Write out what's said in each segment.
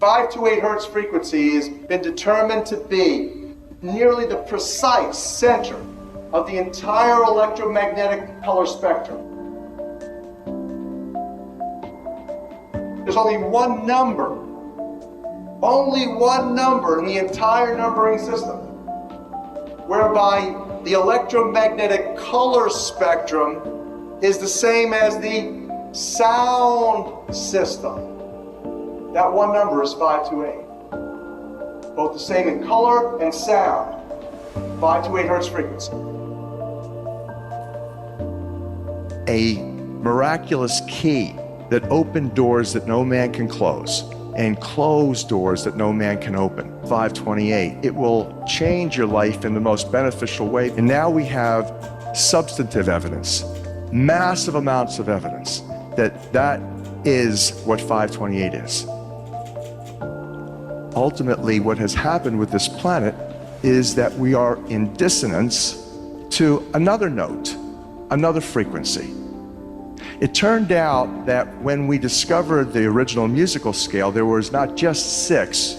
5 to 8 hertz frequency has been determined to be nearly the precise center of the entire electromagnetic color spectrum. There's only one number in the entire numbering system whereby the electromagnetic color spectrum is the same as the sound system. That one number is 528. Both the same in color and sound. 5 to 8 hertz frequency. A miraculous key that opened doors that no man can close and close doors that no man can open. 528. It will change your life in the most beneficial way. And now we have substantive evidence, massive amounts of evidence that is what 528 is. Ultimately, what has happened with this planet is that we are in dissonance to another note, another frequency. It turned out that when we discovered the original musical scale, there was not just 6,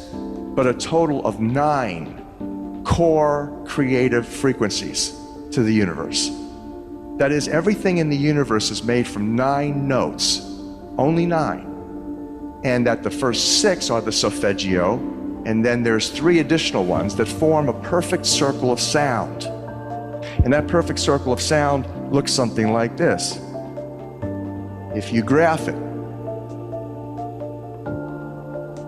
but a total of 9 core creative frequencies to the universe. That is, everything in the universe is made from 9 notes, only 9. And that the first 6 are the solfeggio, and then there's 3 additional ones that form a perfect circle of sound. And that perfect circle of sound looks something like this. If you graph it.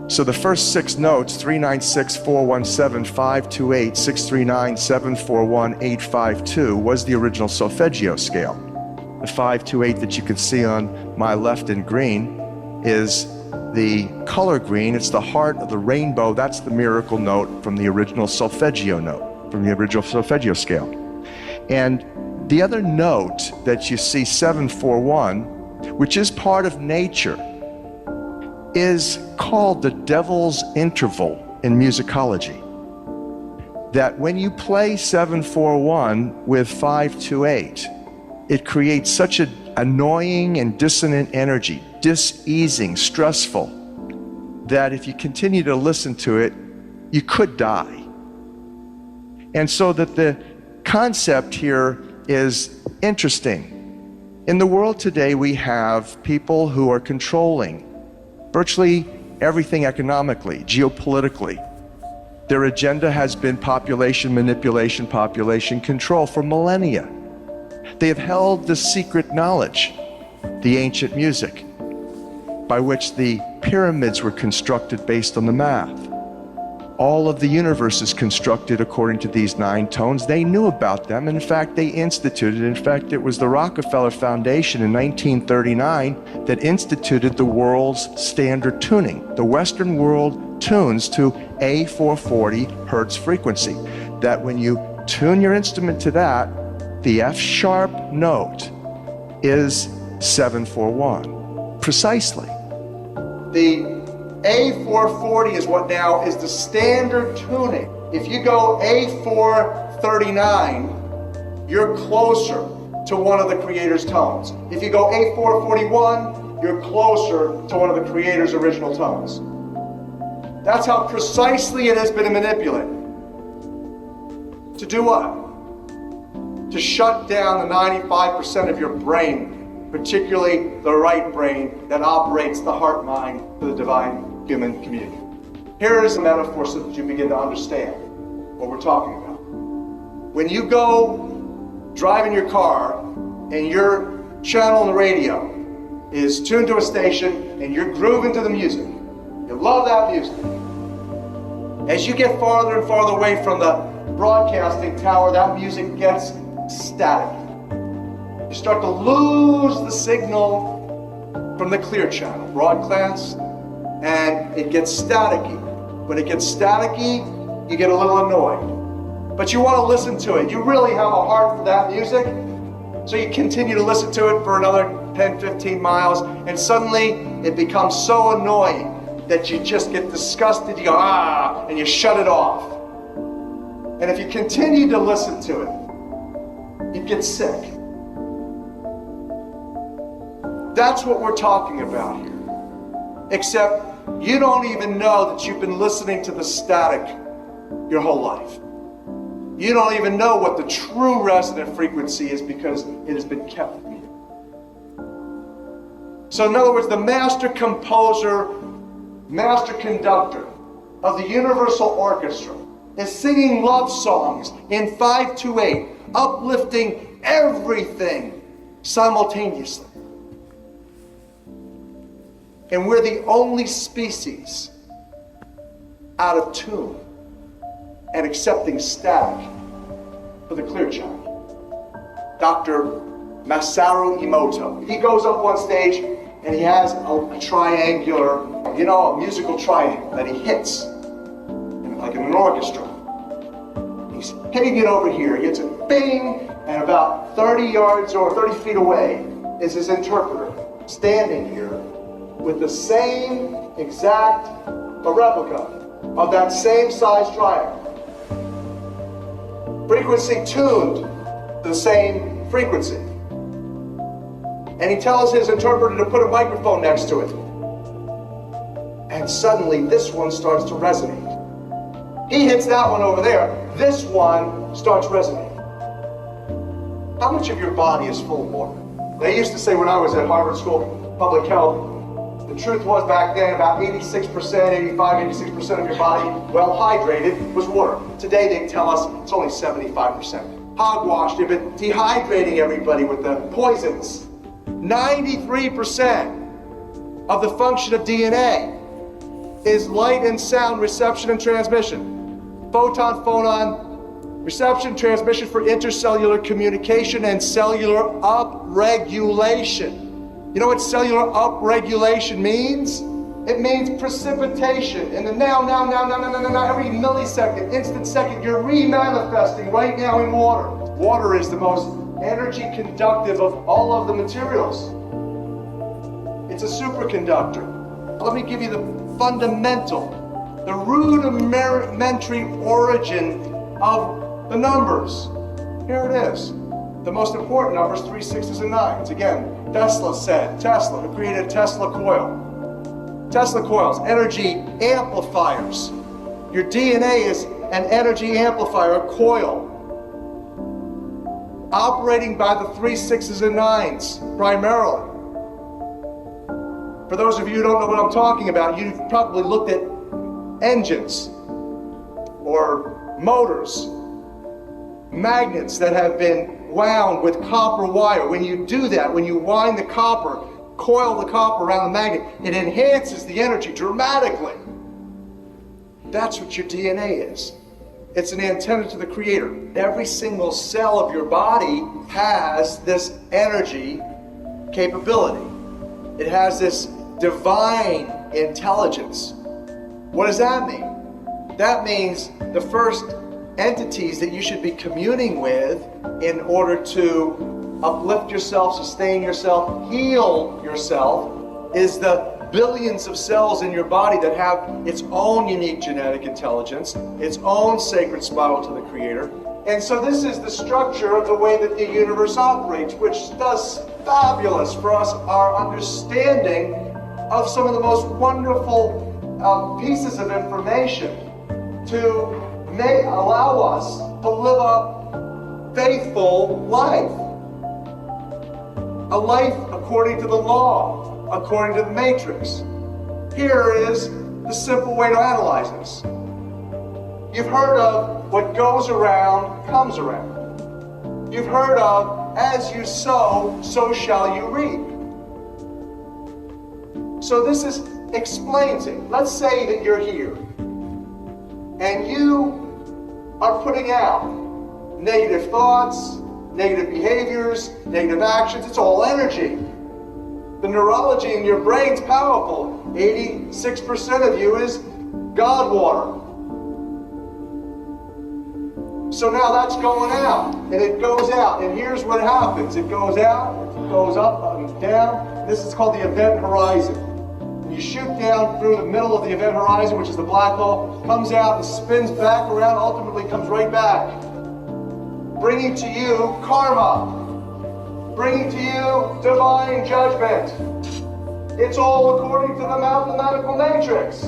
So the first 6 notes, 396, 417, 528, 639, 741, 852, was the original solfeggio scale. The 528 that you can see on my left in green is the color green. It's the heart of the rainbow. That's the miracle note from the original solfeggio note, from the original solfeggio scale. And the other note that you see, 741, which is part of nature, is called the devil's interval in musicology. That when you play 741 with 528, it creates such an annoying and dissonant energy, diseasing, stressful, that if you continue to listen to it, you could die. And so that the concept here is interesting. In the world today, we have people who are controlling virtually everything economically, geopolitically. Their agenda has been population manipulation, population control for millennia. They have held the secret knowledge, the ancient music, by which the pyramids were constructed based on the math. All of the universe is constructed according to these 9 tones. They knew about them. In fact, they instituted. In fact, it was the Rockefeller Foundation in 1939 that instituted the world's standard tuning. The Western world tunes to a 440 hertz frequency. That when you tune your instrument to that, the F sharp note is 741, precisely. The A440 is what now is the standard tuning. If you go A439, you're closer to one of the creator's tones. If you go A441, you're closer to one of the creator's original tones. That's how precisely it has been manipulated. To do what? To shut down the 95% of your brain, particularly the right brain that operates the heart mind for the divine human community. Here is a metaphor so that you begin to understand what we're talking about. When you go driving your car and your channel on the radio is tuned to a station and you're grooving to the music, you love that music. As you get farther and farther away from the broadcasting tower, that music gets static. You start to lose the signal from the clear channel, broadcast, and it gets staticky. When it gets staticky, you get a little annoyed. But you want to listen to it. You really have a heart for that music, so you continue to listen to it for another 10, 15 miles, and suddenly it becomes so annoying that you just get disgusted. You go, ah, and you shut it off. And if you continue to listen to it, you get sick. That's what we're talking about here. except you don't even know that you've been listening to the static your whole life. You don't even know what the true resonant frequency is because it has been kept from you. So in other words, the master composer, master conductor of the Universal Orchestra is singing love songs in 528, uplifting everything simultaneously. And we're the only species out of tune and accepting static for the clear channel. Dr. Masaru Emoto. He goes up on stage and he has a triangular, a musical triangle that he hits, like in an orchestra. He's hitting it over here. He hits it, bing, and about 30 yards or 30 feet away is his interpreter standing here with the same exact replica of that same size triangle. Frequency tuned to the same frequency. And he tells his interpreter to put a microphone next to it. And suddenly this one starts to resonate. He hits that one over there. This one starts resonating. How much of your body is full of water? They used to say when I was at Harvard School of Public Health, the truth was back then about 86%, 86% of your body, well hydrated, was water. Today they tell us it's only 75%. Hogwash, they've been dehydrating everybody with the poisons. 93% of the function of DNA is light and sound reception and transmission. Photon-phonon reception, transmission for intercellular communication and cellular upregulation. You know what cellular upregulation means? It means precipitation. In the now, every millisecond, instant second, you're remanifesting right now in water. Water is the most energy conductive of all of the materials. It's a superconductor. Let me give you the fundamental, the rudimentary origin of the numbers. Here it is. The most important numbers, 3, 6s, and 9s. Again, Tesla, who created Tesla coil. Tesla coils, energy amplifiers. Your DNA is an energy amplifier, a coil, operating by the 3, 6s, and 9s primarily. For those of you who don't know what I'm talking about, you've probably looked at engines or motors, magnets that have been wound with copper wire. When you do that, when you wind the copper, coil the copper around the magnet, it enhances the energy dramatically. That's what your DNA is. It's an antenna to the Creator. Every single cell of your body has this energy capability. It has this divine intelligence. What does that mean? That means the first entities that you should be communing with in order to uplift yourself, sustain yourself, heal yourself, is the billions of cells in your body that have its own unique genetic intelligence, its own sacred spiral to the Creator. And so this is the structure of the way that the universe operates, which does fabulous for us, our understanding of some of the most wonderful pieces of information to allow us to live a faithful life. A life according to the law, according to the matrix. Here is the simple way to analyze this. You've heard of what goes around comes around. You've heard of as you sow, so shall you reap. So this explains it. Let's say that you're here and you are putting out negative thoughts, negative behaviors, negative actions. It's all energy. The neurology in your brain's powerful. 86% of you is God water. So now that's going out, and it goes out, and here's what happens. It goes out, it goes up and down. This is called the event horizon. You shoot down through the middle of the event horizon, which is the black hole, comes out and spins back around, ultimately comes right back, bringing to you karma, bringing to you divine judgment. It's all according to the mathematical matrix.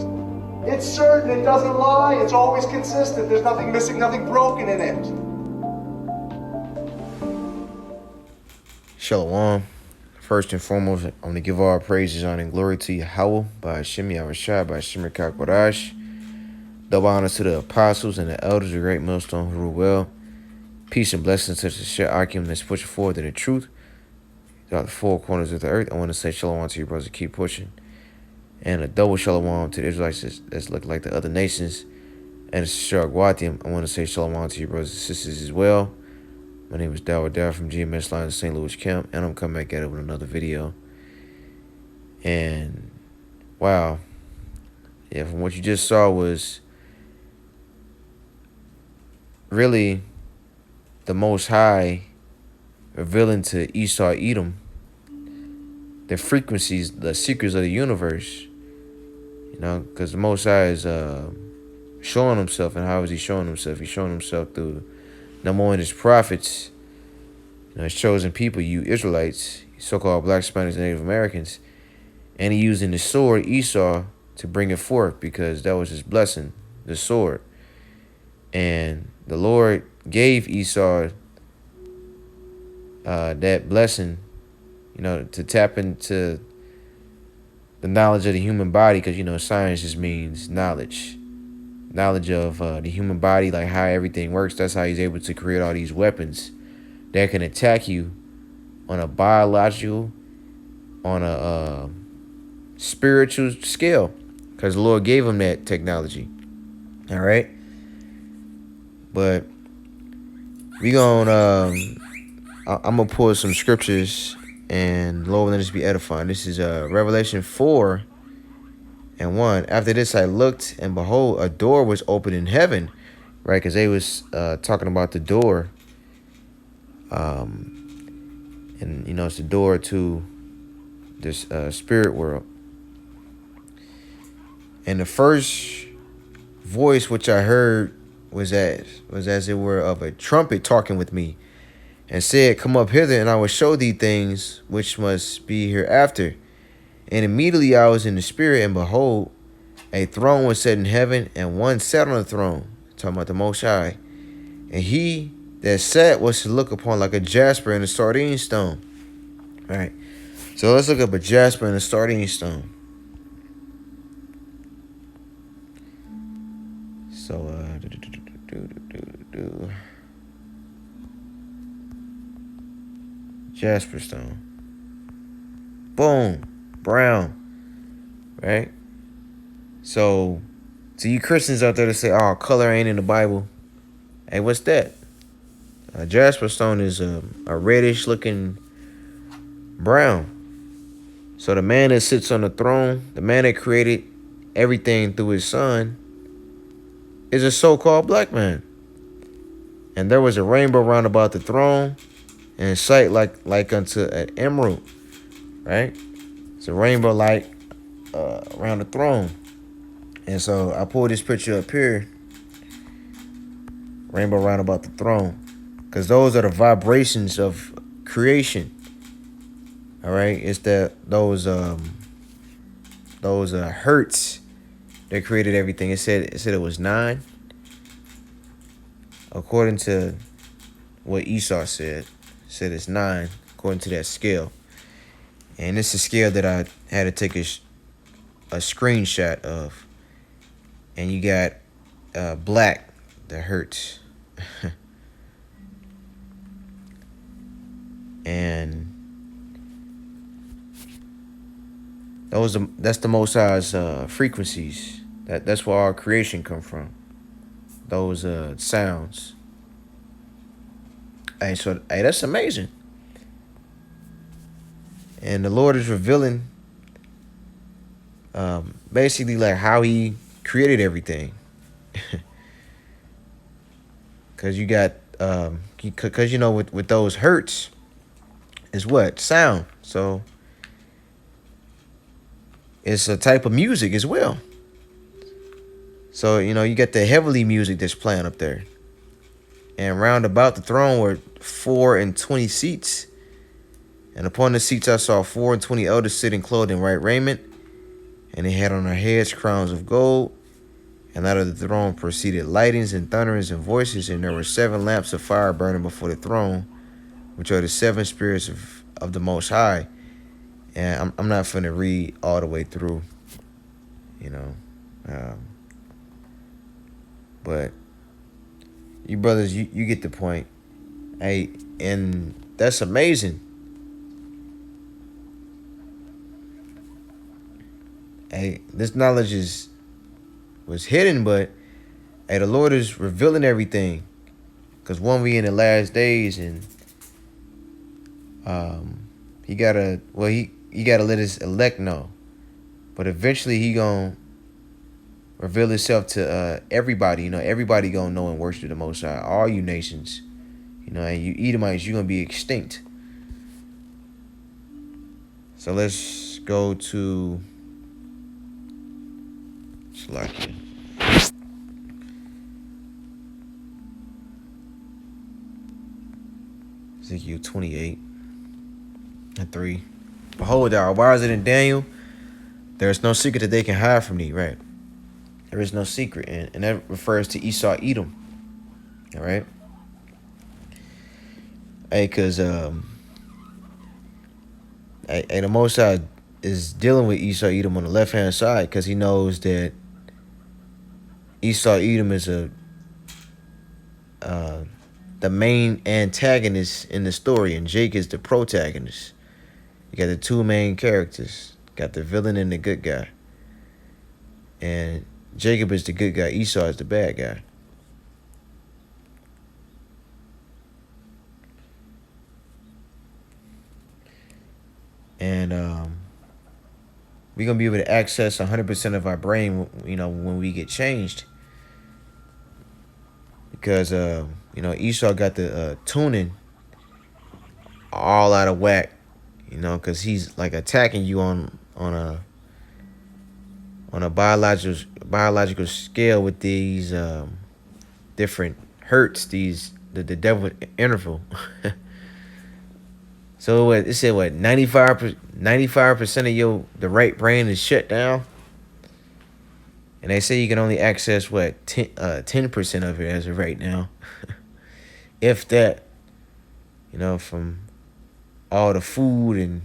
It's certain, it doesn't lie, it's always consistent. There's nothing missing, nothing broken in it. Shalom. First and foremost, I want to give all praises, honor, and glory to Yahawah, by Yahawah'S, by Gmsgetthiswork. Double honors to the apostles and the elders of the great millstone who rule well. Peace and blessings to the Sheh Akim that's pushing forward to the truth throughout the four corners of the earth. I want to say shalom to you brothers, keep pushing. And a double shalom to the Israelites that's look like the other nations. And it's Yahawah'S. I want to say shalom to you brothers and sisters as well. My name is Yahawah from Gmsgetthiswork St. Louis camp, and I'm coming back at it with another video. And wow, yeah, from what you just saw was really the Most High revealing to Esau Edom the frequencies, the secrets of the universe. You know, because the Most High is showing himself. And how is he showing himself? He's showing himself through number one, his prophets, you know, his chosen people, you Israelites, so-called Black, Spanish, and Native Americans. And he using the sword, Esau, to bring it forth because that was his blessing, the sword. And the Lord gave Esau that blessing, you know, to tap into the knowledge of the human body, because, you know, science just means knowledge. Knowledge of the human body, like how everything works. That's how he's able to create all these weapons that can attack you on a biological, on a spiritual scale, because the Lord gave him that technology. All right. But we gonna I'm gonna pull some scriptures, and Lord, let us be edifying. This is Revelation 4:1. After this I looked, and behold, a door was opened in heaven, right? Because they was talking about the door, and you know, it's the door to this spirit world. And the first voice which I heard was as it were of a trumpet talking with me, and said, "Come up hither, and I will show thee things which must be hereafter." And immediately I was in the spirit, and behold, a throne was set in heaven, and one sat on the throne, talking about the Most High. And he that sat was to look upon like a jasper and a sardine stone. All right, so let's look up a jasper and a sardine stone. So, jasper stone. Boom. Brown. Right? So, to you Christians out there that say, oh, color ain't in the Bible. Hey, what's that? Jasper stone is a reddish looking brown. So the man that sits on the throne, the man that created everything through his son, is a so-called black man. And there was a rainbow round about the throne, and sight like unto an emerald, right? It's a rainbow light around the throne. And so I pulled this picture up here, rainbow round about the throne, because those are the vibrations of creation. All right, it's those hertz that created everything. It said it was 9, according to what Esau said. It said it's 9 according to that scale. And it's a scale that I had to take a screenshot of. And you got black, the hertz. And that's the Most High's frequencies. That's where our creation come from. Those sounds. Hey, that's amazing. And the Lord is revealing basically like how he created everything. Because you got, because you know, with those hertz is what? Sound. So it's a type of music as well. So, you know, you got the heavenly music that's playing up there. And round about the throne were 4 and 20 seats. And upon the seats I saw 24 elders sitting clothed in white raiment, and they had on their heads crowns of gold. And out of the throne proceeded lightnings and thunderings and voices, and there were 7 lamps of fire burning before the throne, which are the 7 spirits of the Most High. And I'm not finna read all the way through, you know. But you brothers, you get the point. Hey, and that's amazing. Hey, this knowledge was hidden, but hey, the Lord is revealing everything. Cause one, we in the last days, and he gotta let his elect know. But eventually he gonna reveal himself to everybody. You know, everybody gonna know and worship the Most High. All you nations. You know, and you Edomites, you're gonna be extinct. So let's go to Slakia. Ezekiel 28 and 3. Behold, thou art wiser than Daniel. There is no secret that they can hide from thee, right? There is no secret, and that refers to Esau, Edom. All right. Hey, cause the Most High is dealing with Esau, Edom on the left hand side, cause he knows that Esau, Edom is the main antagonist in the story, and Jake is the protagonist. You got the 2 main characters. Got the villain and the good guy. And Jacob is the good guy. Esau is the bad guy. And we're going to be able to access 100% of our brain, you know, when we get changed. Because, you know, Esau got the tuning all out of whack, you know, because he's like attacking you on a biological scale with these different hertz, the devil interval. So it said 95% of the right brain is shut down, and they say you can only access 10% of it as of right now, if that, you know, from all the food and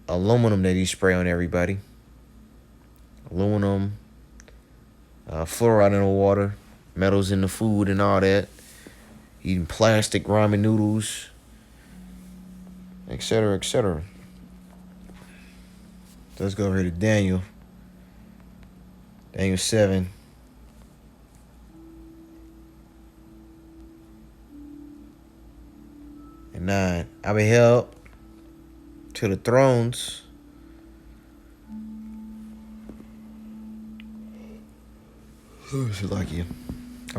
aluminum that he spray on everybody. Aluminum, fluoride in the water, metals in the food and all that. Eating plastic ramen noodles, etc., etc. Let's go over to Daniel. Daniel 7. And 9. I beheld to the thrones I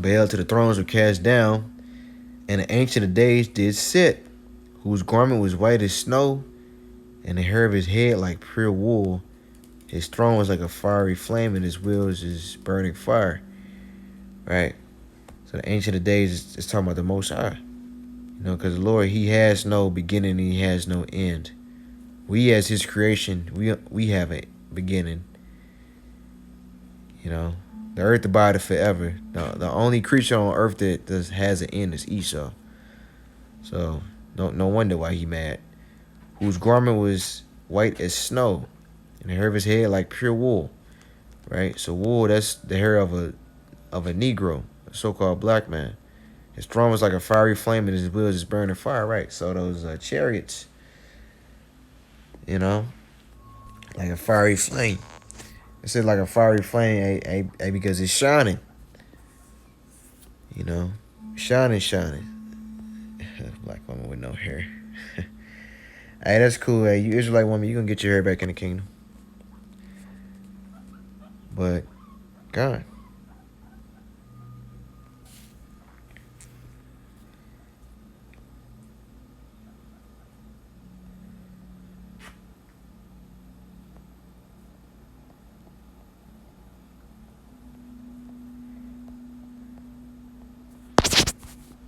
beheld to the thrones were cast down, and the Ancient of Days did sit, whose garment was white as snow, and the hair of his head like pure wool. His throne was like a fiery flame, and his wheels is burning fire. Right? So the Ancient of Days is talking about the Most High. You know, because the Lord, he has no beginning and he has no end. We as his creation, we have a beginning. You know, the earth abideth forever. The only creature on earth that has an end is Esau. So no wonder why he mad. Whose garment was white as snow, and the hair of his head like pure wool. Right? So wool, that's the hair of a Negro, a so-called black man. His throne was like a fiery flame, and his wheels is burning fire. Right? So those chariots, you know, like a fiery flame. It said like a fiery flame, because it's shining. You know, shining. Black woman with no hair. Hey, that's cool. Hey, you Israelite woman, you gonna get your hair back in the kingdom. But God.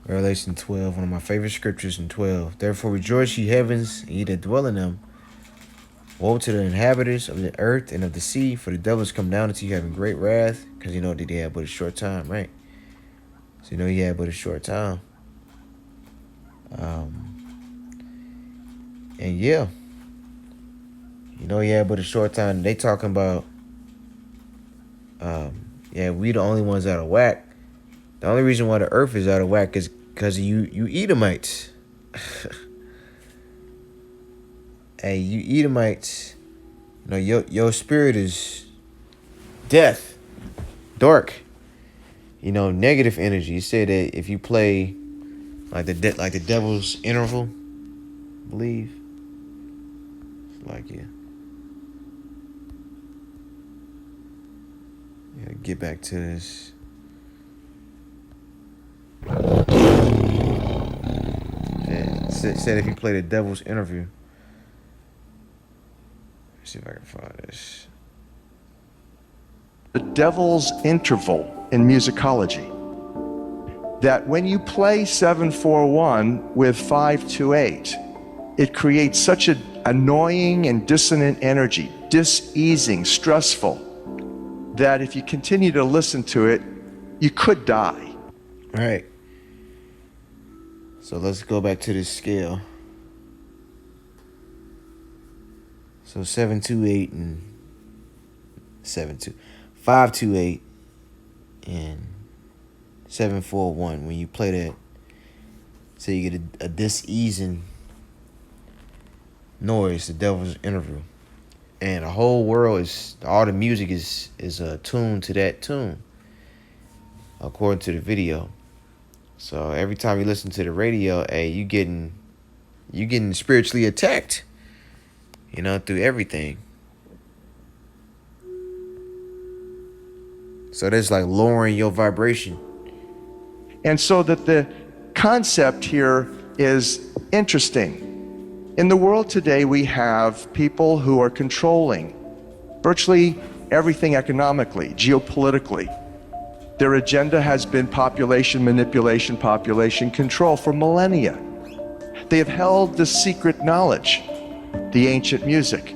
Revelation 12, one of my favorite scriptures in 12. Therefore rejoice, ye heavens, and ye that dwell in them. Woe to the inhabitants of the earth and of the sea, for the devil is come down unto you having great wrath, because you know that he had but a short time, right? So you know he had but a short time. And yeah, you know he had but a short time. They talking about, yeah, we the only ones out of whack. The only reason why the earth is out of whack is because of you Edomites. Hey, you Edomites, you know, your spirit is death, dark, you know, negative energy. You say that if you play like the devil's interval, I believe. It's like, yeah. Yeah, get back to this. Yeah, said if you play the devil's interview. See if I can find this. The devil's interval in musicology. That when you play 7/4/1 with 5/2/8, it creates such an annoying and dissonant energy, diseasing, stressful, that if you continue to listen to it, you could die. All right. So let's go back to this scale. So 7/2/8 and 5/2/8 and 7/4/1. When you play that, so you get a diseasing noise, the devil's interview, and the whole world all the music is tuned to that tune, according to the video. So every time you listen to the radio, hey, you getting spiritually attacked. You know, through everything. So that's like lowering your vibration. And so that the concept here is interesting. In the world today, we have people who are controlling virtually everything economically, geopolitically. Their agenda has been population manipulation, population control for millennia. They have held this secret knowledge, the ancient music,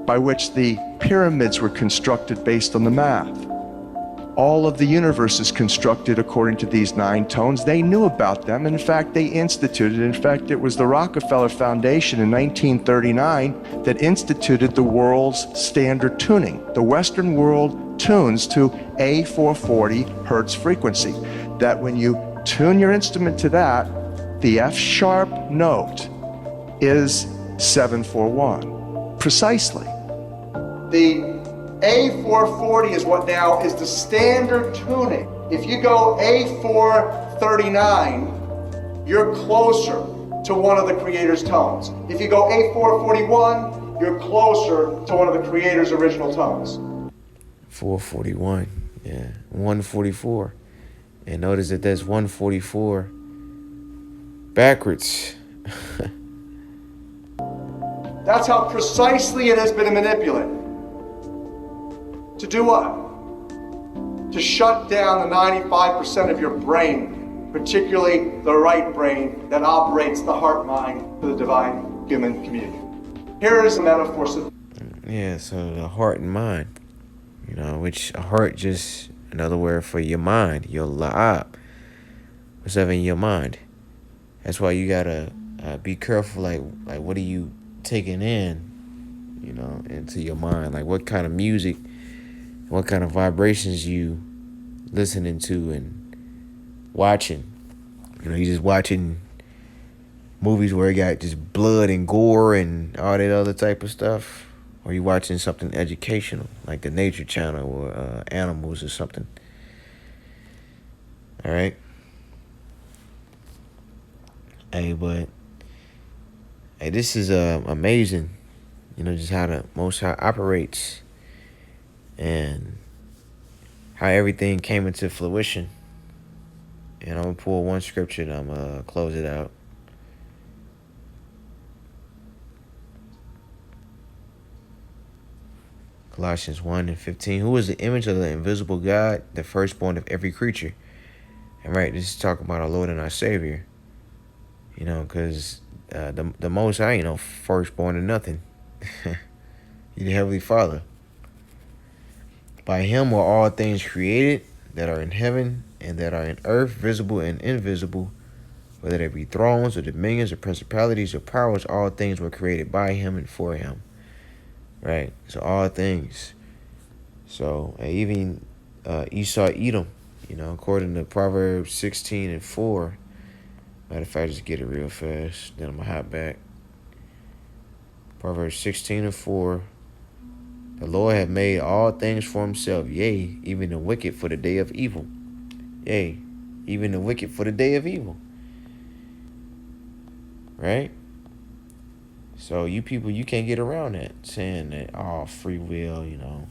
by which the pyramids were constructed based on the math. All of the universe is constructed according to these 9 tones. They knew about them. In fact, they instituted. In fact, it was the Rockefeller Foundation in 1939 that instituted the world's standard tuning. The Western world tunes to a 440 hertz frequency. That when you tune your instrument to that, the F sharp note is 7/4/1, precisely. The A440 is what now is the standard tuning. If you go A439, you're closer to one of the creator's tones. If you go A441, you're closer to one of the creator's original tones. 441, yeah, 144. And notice that that's 144 backwards. That's how precisely it has been manipulated. To do what? To shut down the 95% of your brain, particularly the right brain that operates the heart mind for the divine human community. Here is a metaphor. Yeah, so the heart and mind, you know, which a heart just another word for your mind, your la'ab, what's in your mind. That's why you gotta be careful, like what are you taking in, you know, into your mind, like what kind of music, what kind of vibrations you listening to and watching. You know, you just watching movies where it got just blood and gore and all that other type of stuff, or you watching something educational like the Nature Channel or animals or something. All right. Hey, but hey, this is amazing, you know, just how the Most High operates and how everything came into fruition. And I'm gonna pull one scripture and I'm gonna close it out. Colossians 1:15. Who is the image of the invisible God, the firstborn of every creature? And right, this is talking about our Lord and our Savior. You know, because the Most High, you know, firstborn of nothing. He's the Heavenly Father. By him were all things created that are in heaven and that are in earth, visible and invisible, whether they be thrones or dominions or principalities or powers, all things were created by him and for him. Right? So all things. So even Esau, Edom, you know, according to Proverbs 16:4. Matter of fact, just get it real fast. Then I'm going to hop back. Proverbs 16:4. The Lord hath made all things for himself, yea, even the wicked for the day of evil. Yea, even the wicked for the day of evil. Right? So you people, you can't get around that, saying that, oh, free will, you know.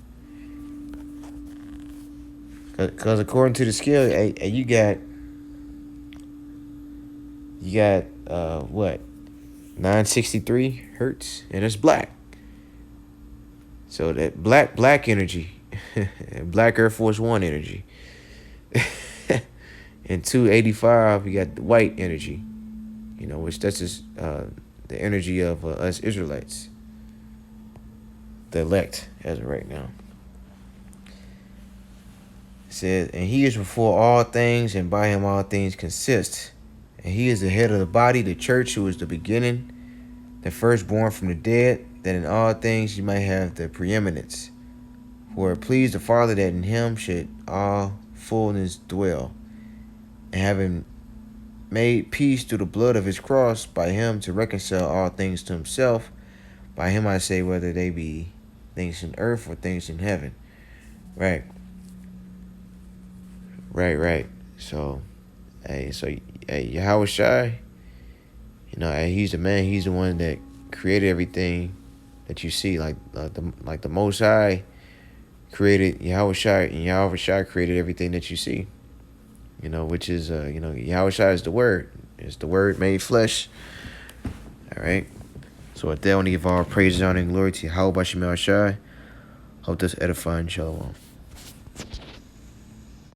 Because according to the scale, you got what? 963 hertz, and it's black. So that black energy, black Air Force One energy. And 285, you got the white energy, you know, which that's just the energy of us Israelites, the elect as of right now. It says, and he is before all things, and by him all things consist. And he is the head of the body, the church, who is the beginning, the firstborn from the dead, that in all things you might have the preeminence. For it pleased the Father that in him should all fullness dwell. And having made peace through the blood of his cross, by him to reconcile all things to himself. By him I say, whether they be things in earth or things in heaven. Right. So, Yahawah'S, you know, he's the man. He's the one that created everything that you see. Like the Most High created Yahawah'S, and Yahawah'S created everything that you see. You know, which is you know, Yahawah'S is the Word. It's the Word made flesh. All right. So with that, I want to give all praises, honor, and glory to Yahawah Bashim Shai. Hope this edifying. Shalom.